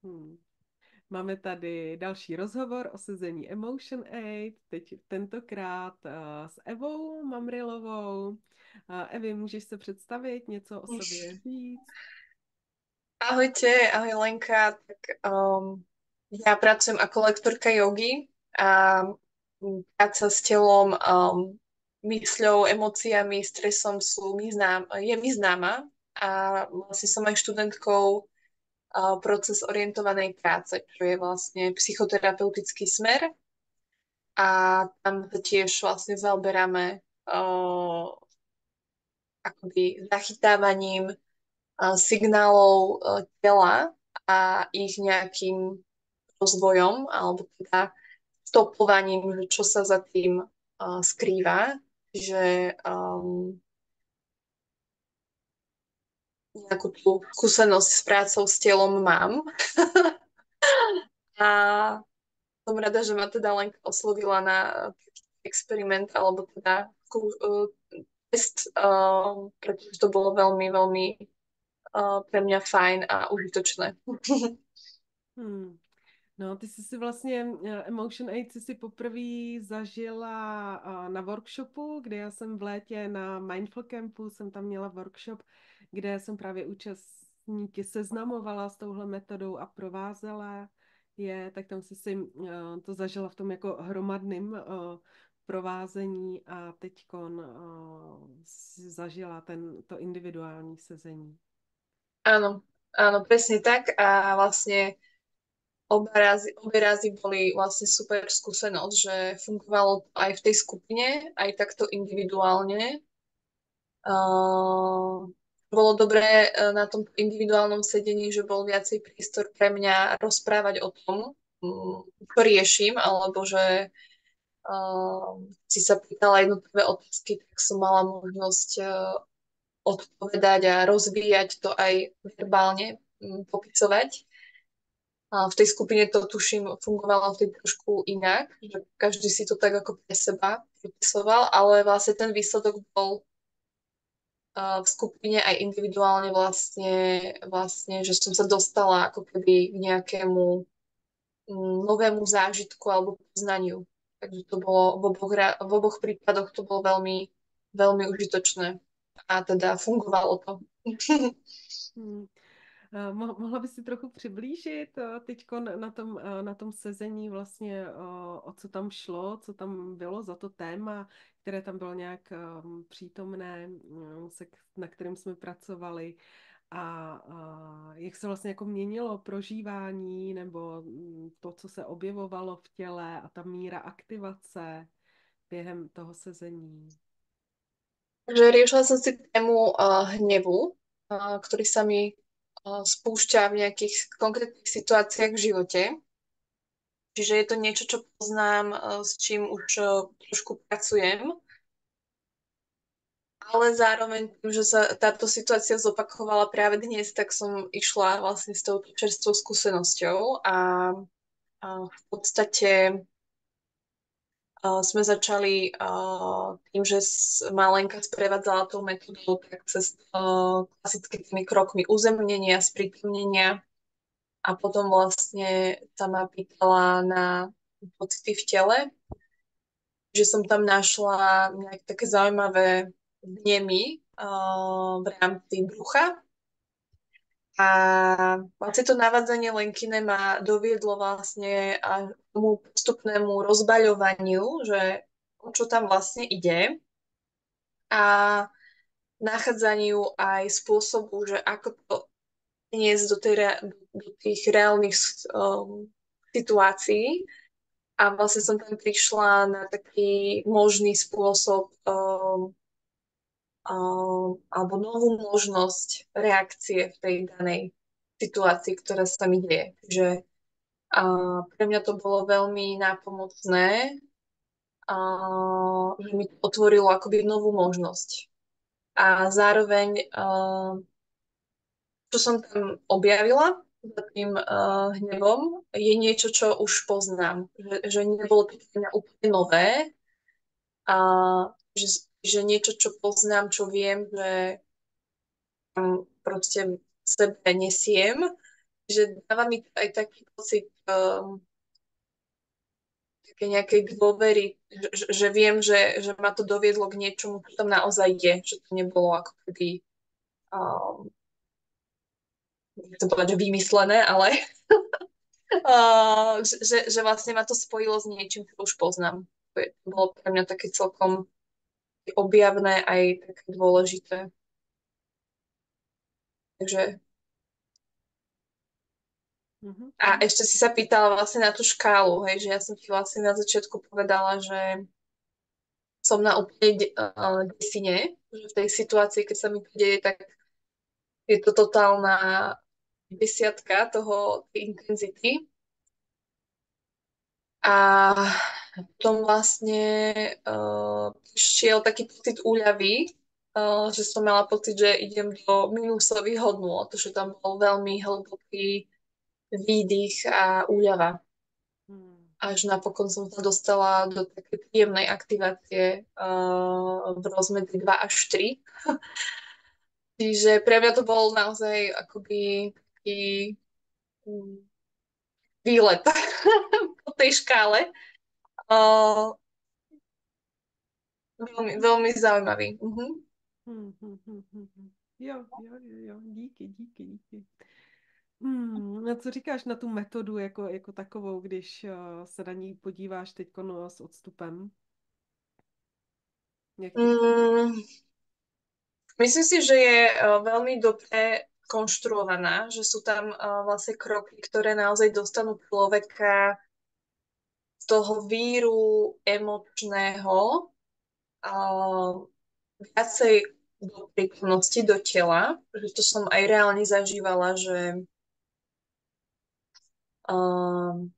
Hmm. Máme tady další rozhovor o sezení Emotion Aid, teď tentokrát s Evou Mamrilovou. Evi, můžeš se představit, něco o sobě říct? Ahojte, ahoj Lenka. Ja pracujem ako lektorka jogy a práca s telom, mysľou, emóciami, stresom je mi známa a vlastne som aj študentkou proces orientovanej práce, čo je vlastne psychoterapeutický smer a tam sa tiež vlastne zaoberáme akoby zachytávaním signálov tela a ich nejakým rozvojom alebo teda stopovaním, že čo sa za tým skrýva. Čiže nejakú tú skúsenosť s prácou s telom mám. A som rada, že ma teda len oslovila na taký experiment alebo teda test, pretože to bolo veľmi, veľmi pre mňa fajn a užitočné. Hmm. No, ty jsi si vlastně Emotion Aid jsi si poprvé zažila na workshopu, kde já jsem v létě na Mindful Campu, jsem tam měla workshop, kde jsem právě účastníky seznamovala s touhle metodou a provázela je, tak tam si to zažila v tom jako hromadným provázení a teďkon si zažila to individuální sezení. Áno, áno, presne tak a vlastne obe razy boli vlastne super skúsenosť, že fungovalo to aj v tej skupine, aj takto individuálne. Uh, Bolo dobré na tom individuálnom sedení, že bol viacej priestor pre mňa rozprávať o tom, čo riešim, alebo že si sa pýtala jednotlivé otázky, tak som mala možnosť odpovedať a rozvíjať to aj verbálne, popisovať. A v tej skupine to tuším fungovalo vtedy trošku inak, že každý si to tak ako pre seba popisoval, ale vlastne ten výsledok bol v skupine aj individuálne vlastne, že som sa dostala ako keby k nejakému novému zážitku alebo poznaniu. Takže to bolo v oboch prípadoch to bolo veľmi, veľmi užitočné a teda fungovalo to. Hmm. Mohla by si trochu přiblížit teď na tom sezení vlastně, o co tam šlo, co tam bylo za to téma, které tam bylo nějak přítomné, na kterém jsme pracovali a jak se vlastně jako měnilo prožívání nebo to, co se objevovalo v těle a ta míra aktivace během toho sezení. Takže riešila som si tému hnevu, ktorý sa mi spúšťa v nejakých konkrétnych situáciách v živote. Čiže je to niečo, čo poznám, s čím už trošku pracujem, ale zároveň tým, že sa táto situácia zopakovala práve dnes, tak som išla vlastne s touto čerstvou skúsenosťou a v podstate sme začali tým, že ma Lenka sprevádzala tou metodou tak cez klasickými krokmi uzemnenia, sprítomnenia a potom vlastne sa ma pýtala na pocity v tele, že som tam našla nejaké také zaujímavé vnemy v rámci brucha. A vlastne to navádzanie Lenkine ma doviedlo vlastne a k tomu postupnému rozbaľovaniu, že o čo tam vlastne ide a nachádzaniu aj spôsobu, že ako to priniesť do tých reálnych situácií. A vlastne som tam prišla na taký možný spôsob alebo novú možnosť reakcie v tej danej situácii, ktorá sa mi deje. Že pre mňa to bolo veľmi nápomocné, že mi to otvorilo akoby novú možnosť. A zároveň, čo som tam objavila za tým hnevom, je niečo, čo už poznám. Že nebolo to pre mňa úplne nové, a že niečo, čo poznám, čo viem, že proste v sebe nesiem že dáva mi to aj taký pocit také nejakej dôvery, že viem, že ma to doviedlo k niečomu, čo tam naozaj je, že to nebolo ako keby um, nechcem povedať, že vymyslené, ale že vlastne ma to spojilo s niečím, čo už poznám. To bolo pre mňa také celkom objavné aj také dôležité. Takže a Mhm. ešte si sa pýtala vlastne na tú škálu, hej, že ja som ti vlastne na začiatku povedala, že som na úplne desine, že v tej situácii, keď sa mi to deje, tak je to totálna desiatka toho, tej intenzity. A potom vlastne šiel taký pocit úľavy, že som mala pocit, že idem do minusových hodnôt, že tam bol veľmi hlboký výdych a úľava. Mhm. Až napokon som sa dostala do takej príjemnej aktivácie v rozmedzi 2 až 3. Čiže pre mňa to bol naozaj akoby taký mm, výlet po tej škále. Uh, veľmi, veľmi zaujímavý. Jo, jo, jo, jo, díky, díky, díky. A co říkáš na tu metodu jako takovou, když se na ní podíváš teď s odstupem? Jak ti přijde? Mm, myslím si, že je veľmi dobre konštruovaná, že sú tam vlastne kroky, ktoré naozaj dostanú človeka z toho víru emočného viacej do prítomnosti, do tela, že to som aj reálne zažívala, um,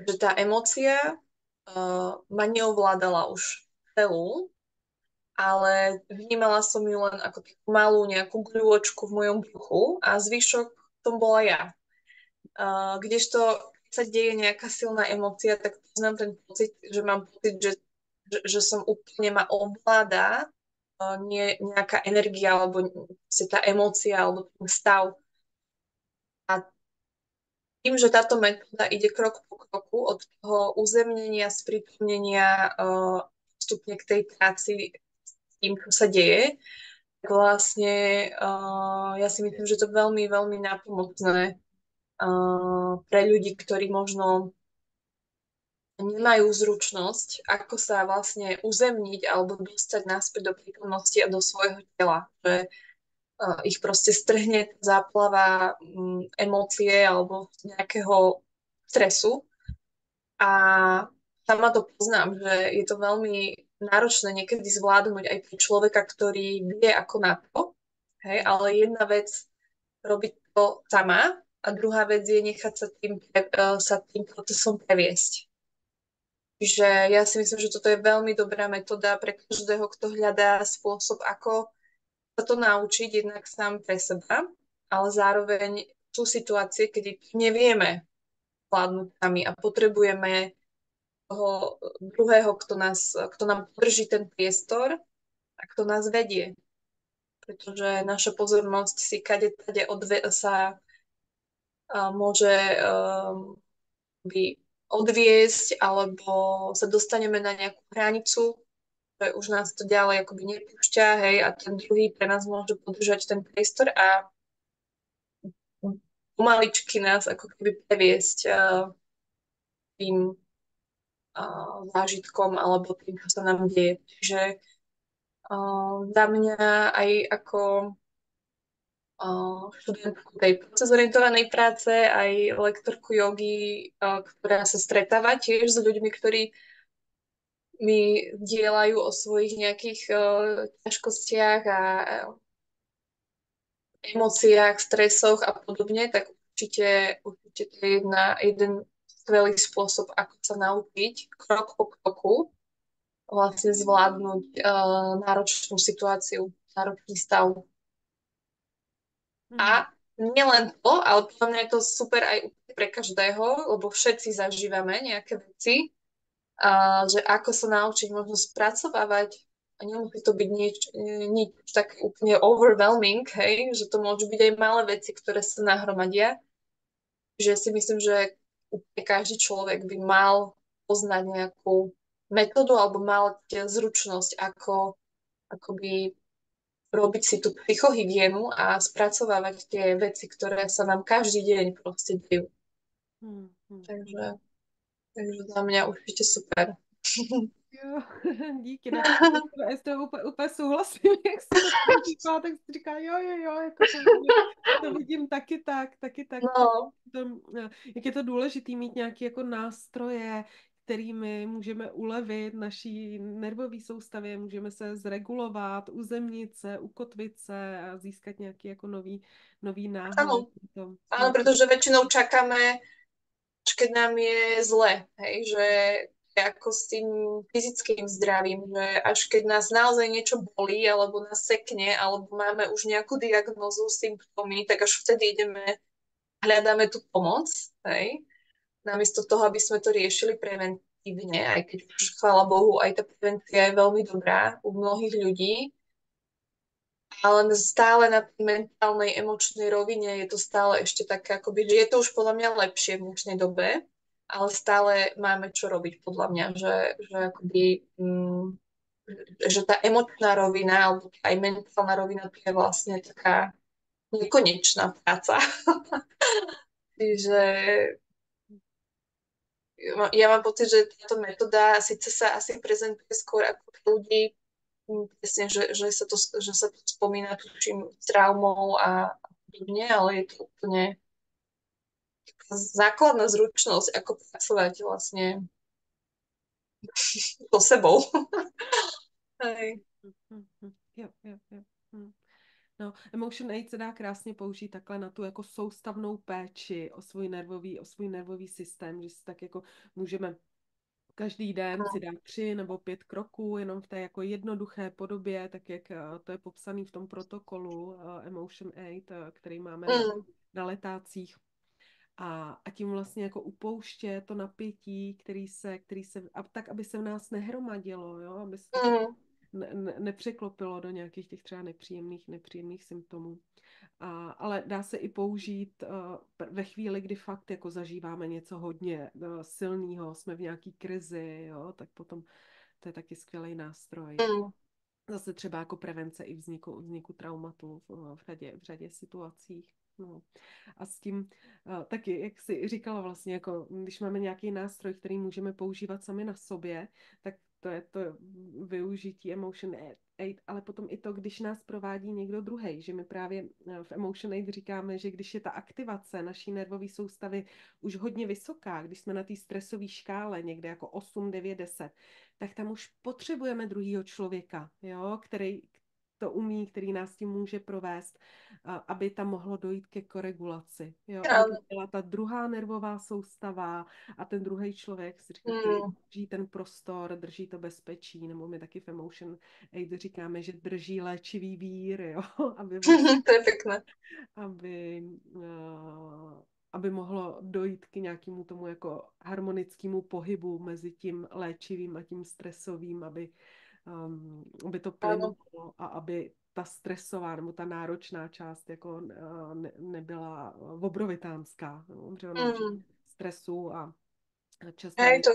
že tá emócia ma neovládala už celú, ale vnímala som ju len ako takú malú nejakú gľôčku v mojom bruchu a zvyšok tom bola ja. Kdežto keď sa deje nejaká silná emócia, tak poznám ten pocit, že mám pocit, že som úplne ma ovláda nie nejaká energia alebo tá emócia alebo ten stav. A tým, že táto metóda ide krok po kroku od toho uzemnenia, sprítomnenia vstupne k tej práci s tým, čo sa deje, tak vlastne ja si myslím, že to je veľmi, veľmi nápomocné pre ľudí, ktorí možno nemajú zručnosť, ako sa vlastne uzemniť alebo dostať naspäť do prítomnosti a do svojho tela. Že ich proste strhne záplava emócie alebo nejakého stresu. A sama to poznám, že je to veľmi náročné niekedy zvládnuť aj pre človeka, ktorý vie ako na to. Hej, ale jedna vec robiť to sama a druhá vec je nechať sa tým procesom previesť. Čiže ja si myslím, že toto je veľmi dobrá metóda pre každého, kto hľadá spôsob, ako sa to naučiť jednak sám pre seba, ale zároveň sú situácie, kedy nevieme zvládnuť sami a potrebujeme toho druhého, kto nám drží ten priestor a kto nás vedie. Pretože naša pozornosť si kade sa môže by odviesť alebo sa dostaneme na nejakú hranicu, že už nás to ďalej akoby nepúšťa, hej, a ten druhý pre nás môže podržať ten priestor a pomaličky nás ako keby previesť tým zážitkom alebo tým, čo sa nám deje. Čiže za mňa aj ako študentku tej procesorientovanej práce, aj lektorku jogy, ktorá sa stretáva tiež s ľuďmi, ktorí mi dielajú o svojich nejakých ťažkostiach a emóciách, stresoch a podobne, tak určite to je jeden skvelý spôsob, ako sa naučiť krok po kroku vlastne zvládnuť náročnú situáciu, náročný stav. Mhm. A nielen to, ale podľa mňa je to super aj pre každého, lebo všetci zažívame nejaké veci, že ako sa naučiť možno spracovávať a nemusí to byť nič tak úplne overwhelming, hej, že to môžu byť aj malé veci, ktoré sa nahromadia, že si myslím, že úplne každý človek by mal poznať nejakú metódu alebo mal zručnosť, akoby robiť si tú psychohygienu a spracovávať tie veci, ktoré sa nám každý deň proste dejú. Hmm, hmm, hmm. Takže, takže za mňa určite super. Jo, díky, ne. Já s tebou úplně souhlasím, jak jsi to tady říkala, tak jsi říká, jo, jako to vidím taky tak. No, Jak je to důležité mít nějaké jako nástroje, kterými můžeme ulevit naší nervové soustavě, můžeme se zregulovat, uzemnit se, ukotvit se a získat nějaký jako nový náhled. áno. Áno, pretože väčšinou čakáme, až keď nám je zle, hej, že je ako s tým fyzickým zdravím, že až keď nás naozaj niečo bolí, alebo nás sekne, alebo máme už nejakú diagnózu, symptómy, tak až vtedy hľadáme tú pomoc, hej, namiesto toho, aby sme to riešili preventívne, aj keď už, chvála Bohu, aj tá prevencia je veľmi dobrá u mnohých ľudí, ale stále na tej mentálnej, emočnej rovine je to stále ešte také, akoby, že je to už podľa mňa lepšie v dnešnej dobe, ale stále máme čo robiť podľa mňa, že akoby, že tá emočná rovina, alebo aj mentálna rovina, to je vlastne taká nekonečná práca. Čiže ja mám pocit, že táto metóda síce sa asi prezentuje skôr ako pre ľudí, presne, že sa to spomína tuším s traumou a podobne, ale je to úplne taká základná zručnosť, ako pracovať vlastne so sebou. Hej. Jo. No, Emotion Aid se dá krásně použít takhle na tu jako soustavnou péči o svůj nervový systém, že si tak jako můžeme každý den si dát 3 nebo 5 kroků, jenom v té jako jednoduché podobě, tak jak to je popsané v tom protokolu Emotion Aid, který máme Mm, na letácích. A tím vlastně jako upouště to napětí, který se, a tak, aby se v nás nehromadilo, jo, aby se to tak mm, nepřeklopilo do nějakých těch třeba nepříjemných symptomů. Ale dá se i použít ve chvíli, kdy fakt jako zažíváme něco hodně silného, jsme v nějaký krizi, jo, tak potom to je taky skvělý nástroj. mm, Zase třeba jako prevence i vzniku traumatu v řadě situacích. No. A s tím taky, jak jsi říkala vlastně, jako když máme nějaký nástroj, který můžeme používat sami na sobě, tak to je to využití Emotion Aid, ale potom i to, když nás provádí někdo druhý, že my právě v Emotion Aid říkáme, že když je ta aktivace naší nervové soustavy už hodně vysoká, když jsme na té stresové škále někde jako 8, 9, 10, tak tam už potřebujeme druhého člověka, jo, který to umí, který nás tím může provést, aby tam mohlo dojít ke koregulaci, jo, aby to áno. byla ta druhá nervová soustava a ten druhý člověk, si říká, který Mm. drží ten prostor, drží to bezpečí, nebo my taky v Emotion Aid říkáme, že drží léčivý vír, jo, aby vlastně, To je pekné. aby, aby mohlo dojít k nějakému tomu jako harmonickému pohybu mezi tím léčivým a tím stresovým, aby to Áno. plynulo a aby ta stresová nebo ta náročná část jako nebyla obrovitánská, no, protože ono Mm. stresu a časté Hej, věci.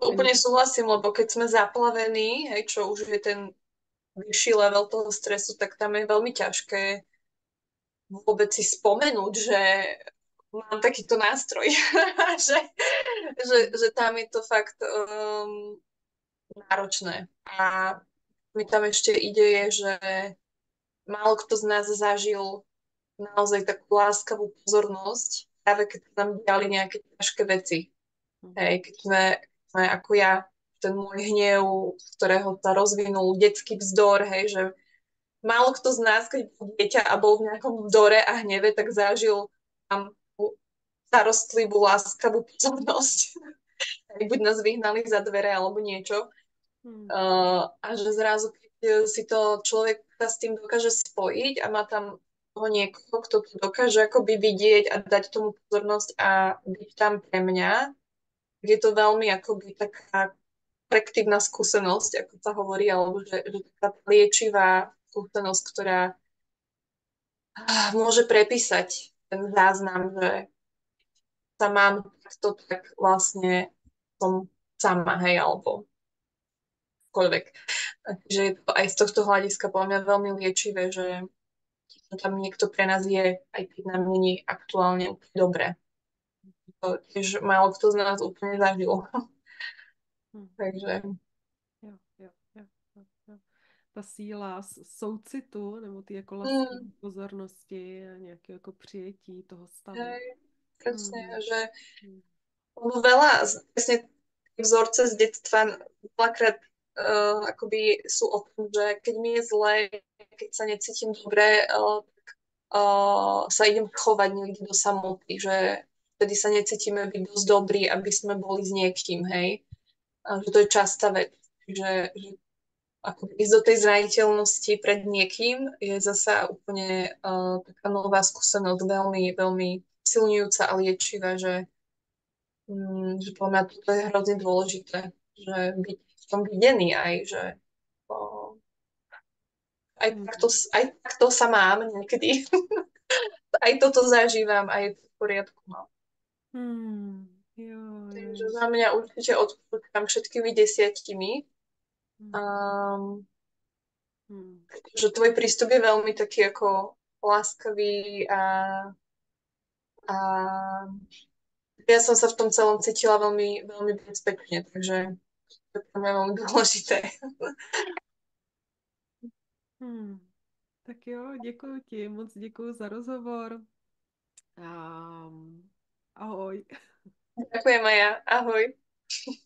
to úplne súhlasím, lebo keď sme zaplavení, hej, čo už je ten vyšší level toho stresu, tak tam je veľmi ťažké vôbec si spomenúť, že mám takýto nástroj. že, že tam je to fakt náročné. A mi tam ešte ide je, že málo kto z nás zažil naozaj takú láskavú pozornosť, práve keď sa nám diali nejaké ťažké veci. Hej, keď sme ako ja, ten môj hnev, z ktorého sa rozvinul detský vzdor, hej, že málo kto z nás, keď bol dieťa a bol v nejakom vzdore a hneve, tak zažil tam tú starostlivú, láskavú pozornosť. Buď nás vyhnali za dvere alebo niečo. Hmm. A že zrazu, keď si to človek sa s tým dokáže spojiť a má tam toho niekoho, kto to dokáže akoby vidieť a dať tomu pozornosť a byť tam pre mňa, je to veľmi akoby taká korektívna skúsenosť, ako sa hovorí, alebo že taká liečivá skúsenosť, ktorá môže prepísať ten záznam, že sa mám takto, tak vlastne som sama, hej, alebo koľvek. Takže je to aj z tohto hľadiska podľa mňa veľmi liečivé, že tam niekto pre nás je, aj keď nám není aktuálne úplne dobre. To tiež málo kto z nás úplne zažil. Hm. Takže Jo, jo, jo, jo, jo. Ta síla soucitu nebo ty jako mm, laskavý pozornosti a nějaké jako přijetí toho stavu. hej, presne, Hmm. že Hmm. lebo veľa, presne vzorce z detstva veľakrát akoby sú o tom, že keď mi je zle, keď sa necítim dobre, sa idem chovať niekde do samoty, že vtedy sa necítime byť dosť dobrí, aby sme boli s niekým, hej. A že to je častá vec. Že ako ísť do tej zraniteľnosti pred niekým je zasa úplne taká nová skúsenosť, veľmi, veľmi silňujúca a liečivá, že podľa mňa toto je hrozne dôležité, že byť v tom videný aj, že uh, Hmm. aj takto sa mám niekedy. Aj toto zažívam a je to v poriadku. No. Hmm. Jo, jo, Takže jo. za mňa určite odporúčam všetkými 10. Hmm. Um, Hmm. že tvoj prístup je veľmi taký ako láskavý a ja som sa v tom celom cítila veľmi, veľmi bezpečne, takže to je pre mňa veľmi dôležité. Hmm. Tak jo, děkuji ti, moc děkuji za rozhovor. Ahoj. Ďakujem aj ja. Ahoj.